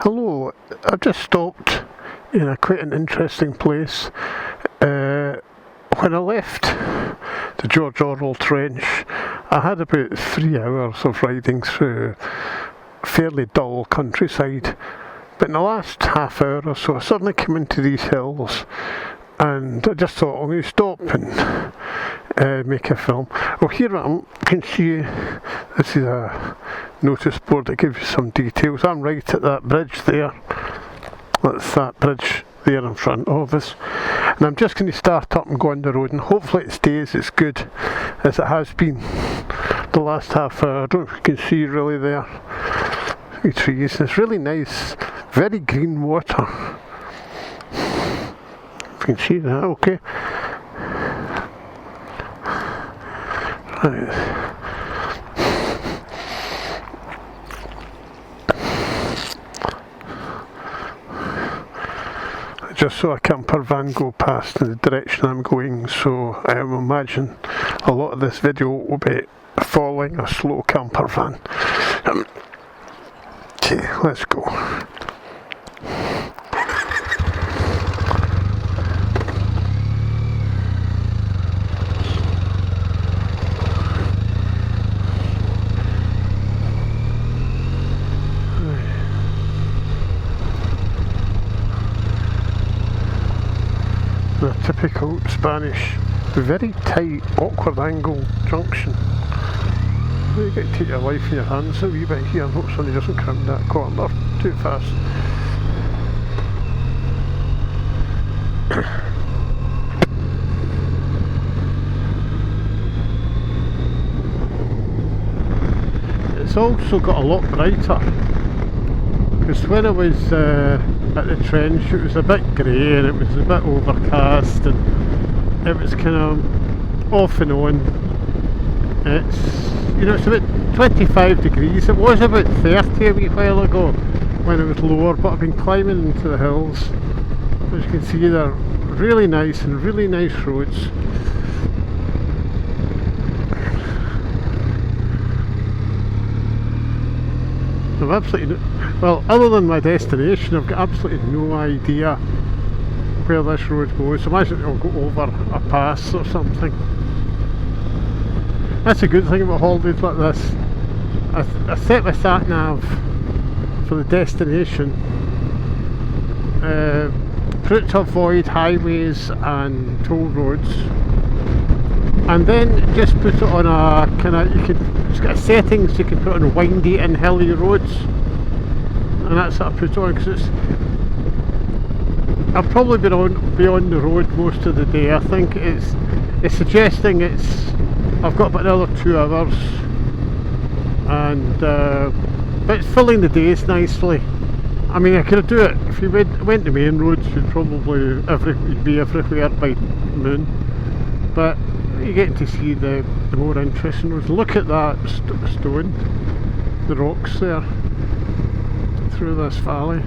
Hello, I've just stopped in quite an interesting place. When I left the George Orwell Trench, I had about 3 hours of riding through fairly dull countryside. But in the last half hour or so, I suddenly came into these hills, and I just thought, I'm going to stop and make a film. Well, here you can see, this is a notice board that gives you some details. I'm right at that bridge there. That's that bridge there in front of us. And I'm just going to start up and go on the road, and hopefully it stays as good as it has been the last half hour. I don't know if you can see really there. The trees. It's really nice, very green water. If you can see that, okay. Right. I just saw a camper van go past in the direction I'm going, so I imagine a lot of this video will be following a slow camper van. Okay, let's go. A typical Spanish, very tight, awkward angle junction. You got to take your life in your hands a wee bit here and hope somebody doesn't come that corner too fast. It's also got a lot brighter, because when I was at the trench it was a bit grey and it was a bit overcast and it was kind of off and on. It's, you know, it's about 25 degrees. It was about 30 a wee while ago when it was lower, but I've been climbing into the hills. As you can see, they're really nice and really nice roads. I've absolutely well, other than my destination, I've got absolutely no idea where this road goes. I imagine it'll go over a pass or something. That's a good thing about holidays like this. I set my sat nav for the destination, put it to avoid highways and toll roads, and then just put it on a kind of, it's got settings you can put on windy and hilly roads, and that's what I put on, because I'll probably be on the road most of the day. I think it's suggesting I've got about another 2 hours, and but it's filling the days nicely. I mean, I could do it if you went the main roads. You'd probably be everywhere by noon, but you get to see the more interesting roads. Look at that stone, the rocks there through this valley.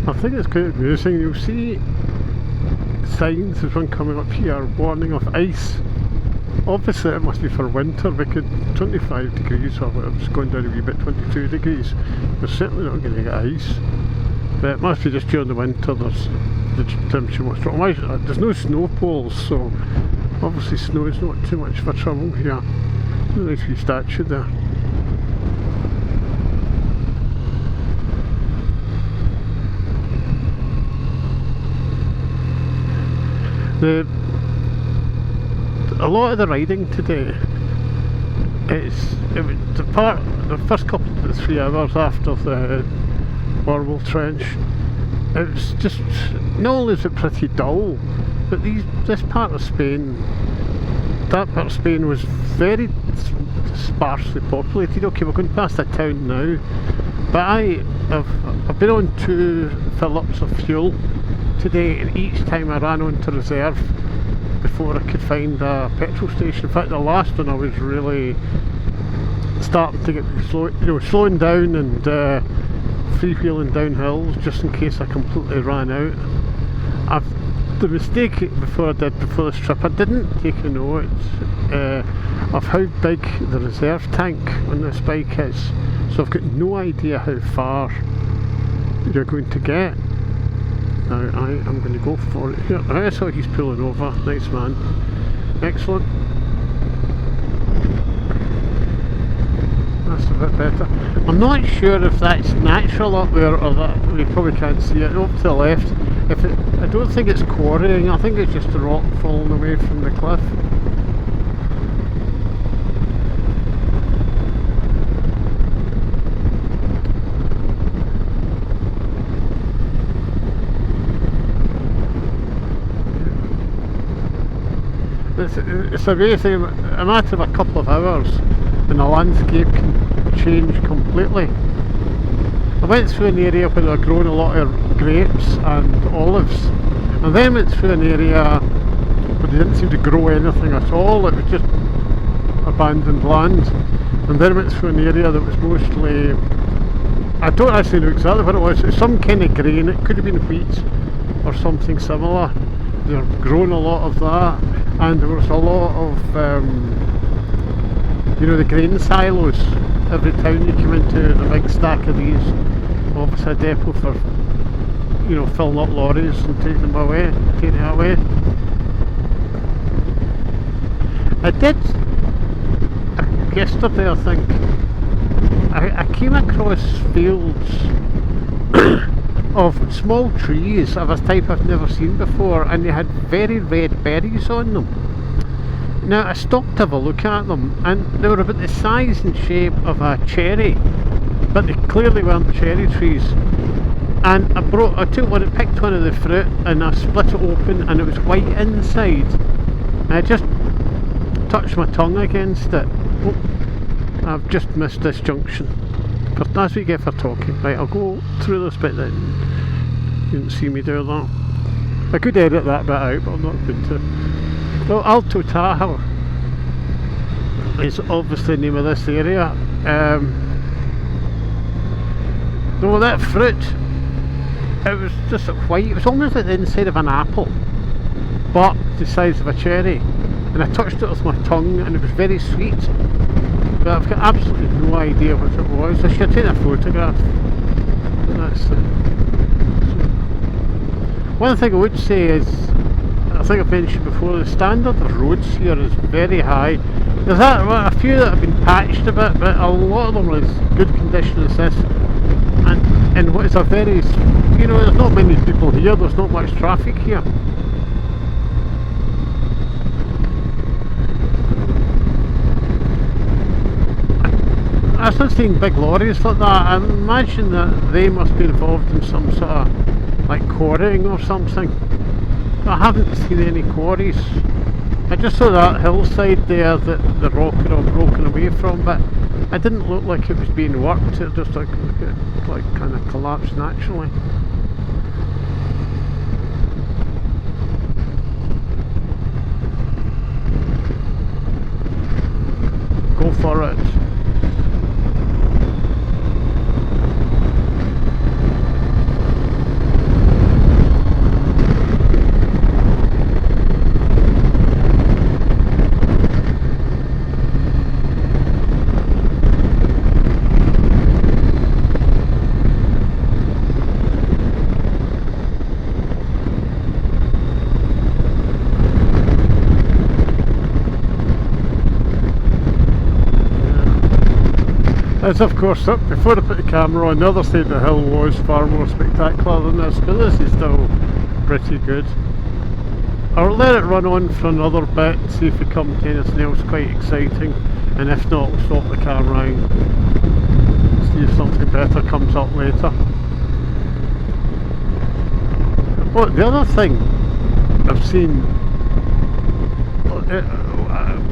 I think it's quite amusing. You'll see signs, there's one coming up here, warning of ice. Obviously it must be for winter, because 25 degrees or whatever, it's going down a wee bit, 22 degrees. We're certainly not going to get ice. But it must be just during the winter there's the temperature much drop. There's no snow poles, so obviously snow is not too much of a trouble here. Nice wee statue there. The a lot of the riding today, it was the first couple of 3 hours after the Orwell Trench. It was just, not only is it pretty dull, but this part of Spain, that part of Spain was very sparsely populated. Okay, we're going past a town now, but I've been on 2 fill-ups of fuel today, and each time I ran onto reserve before I could find a petrol station. In fact, the last one I was really starting to get slowing down and freewheeling down hills just in case I completely ran out. The mistake before this trip, I didn't take a note of how big the reserve tank on this bike is, so I've got no idea how far you're going to get. Now I am going to go for it here. I saw he's pulling over. Nice man. Excellent. That's a bit better. I'm not sure if that's natural up there or that we probably can't see it. Up to the left. I don't think it's quarrying. I think it's just a rock falling away from the cliff. It's amazing. A matter of a couple of hours and the landscape can change completely. I went through an area where they were growing a lot of grapes and olives, and then went through an area where they didn't seem to grow anything at all. It was just abandoned land, and then went through an area that was mostly, I don't actually know exactly what it was. It was some kind of grain. It could have been wheat or something similar. They were growing a lot of that, and there was a lot of the grain silos. Every town you come into, there's a big stack of these, obviously a depot for filling up lorries and taking it away. I did yesterday, I think, I came across fields of small trees of a type I've never seen before, and they had very red berries on them. Now I stopped to have a look at them, and they were about the size and shape of a cherry, but they clearly weren't cherry trees. And I picked one of the fruit and I split it open, and it was white inside. And I just touched my tongue against it. Oh, I've just missed this junction. But that's what you get for talking. Right, I'll go through this bit then. You didn't see me do that. I could edit that bit out, but I'm not going to. Well, Alto Tahoe is obviously the name of this area. Though that fruit, it was just white. It was almost like the inside of an apple, but the size of a cherry. And I touched it with my tongue, and it was very sweet. But I've got absolutely no idea what it was. I should take a photograph. That's one thing I would say is, I think I've mentioned before, the standard of roads here is very high. There's a few that have been patched a bit, but a lot of them are as good condition as this. And what is a very, there's not many people here, there's not much traffic here. I've not seen big lorries like that. I imagine that they must be involved in some sort of like quarrying or something. I haven't seen any quarries. I just saw that hillside there that the rock had all broken away from, but it didn't look like it was being worked. It just like kind of collapsed naturally. Go for it. As of course, before I put the camera on, the other side of the hill was far more spectacular than this, but this is still pretty good. I'll let it run on for another bit, see if we come to anything else quite exciting, and if not, we'll stop the car round, see if something better comes up later. Oh, the other thing I've seen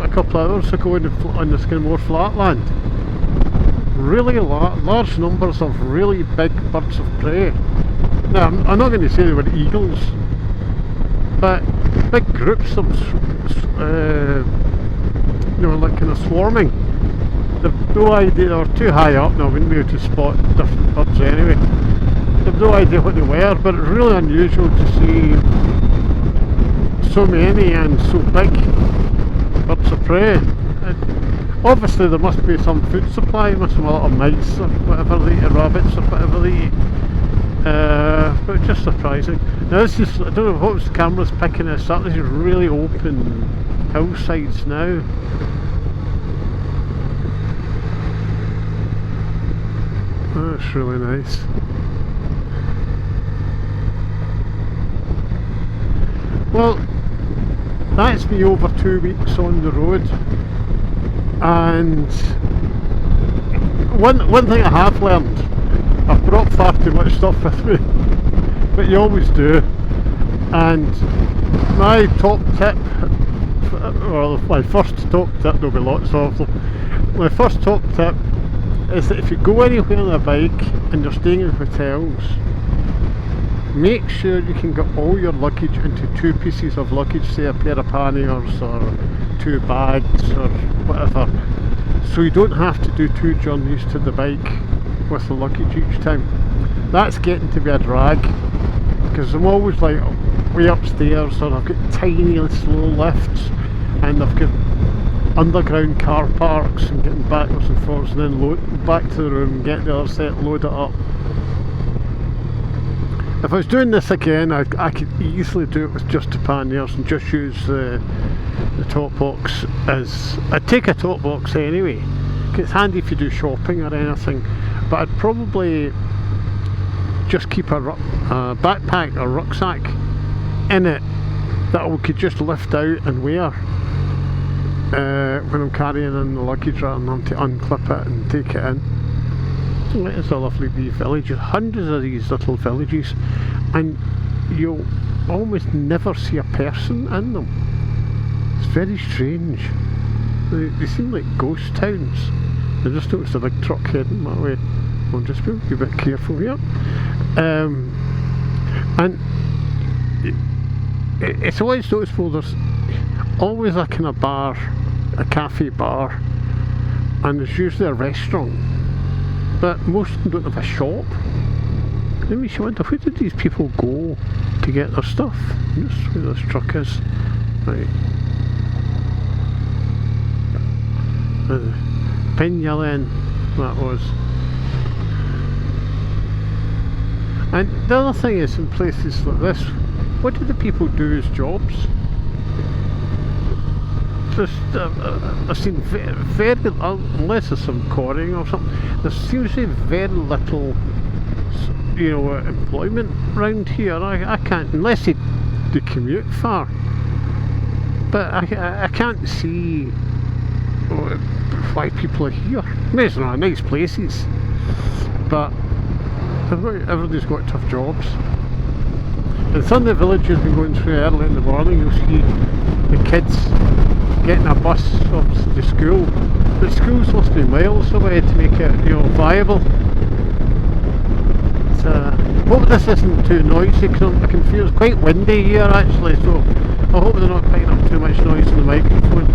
a couple of hours ago on this kind of more flat land, really large numbers of really big birds of prey. Now, I'm not going to say they were eagles, but big groups of like kind of swarming. They've no idea, they were too high up and I wouldn't be able to spot different birds anyway. They've no idea what they were, but it's really unusual to see so many and so big birds of prey. Obviously there must be some food supply, must be a lot of mice or whatever they eat, or rabbits or whatever they eat. But just surprising. Now this is, I don't know what the camera's picking this up, this is really open hillsides now. That's really nice. Well, that's me over 2 weeks on the road, and one thing I have learned, I've brought far too much stuff with me, but you always do, and my top tip, well my first top tip, there'll be lots of them, my first top tip is that if you go anywhere on a bike and you're staying in hotels, make sure you can get all your luggage into 2 pieces of luggage, say a pair of panniers or 2 bags or whatever, so you don't have to do 2 journeys to the bike with the luggage each time. That's getting to be a drag, because I'm always like way upstairs, or I've got tiny slow lifts, and I've got underground car parks, and getting backwards and forwards, and then load back to the room, get the other set, load it up. If I was doing this again, I could easily do it with just the panniers and just use the top box as... I'd take a top box anyway, because it's handy if you do shopping or anything, but I'd probably just keep a backpack or rucksack in it that I could just lift out and wear when I'm carrying in the luggage, rather than to unclip it and take it in. It is a lovely wee village, hundreds of these little villages, and you'll almost never see a person in them. It's very strange. They seem like ghost towns. I just noticed a big truck heading that way. I'll just be a bit careful here. And it's always noticeable, there's always a kind of bar, a cafe bar, and there's usually a restaurant. But most of them don't have a shop. Then we should wonder, where did these people go to get their stuff? That's where this truck is. Right. Peñalén, that was. And the other thing is, in places like this, what do the people do as jobs? I've seen very, unless there's some quarrying or something, there seems to be very little, employment around here. I can't, unless they commute far, but I can't see why people are here. I mean, it's not nice places, but everybody's got tough jobs. And some of the villages we're going through early in the morning, you'll see the kids getting a bus obviously to school, but school's supposed to be miles away to make it viable. So I hope this isn't too noisy, because I can feel it's quite windy here actually, so I hope they're not picking up too much noise on the microphone.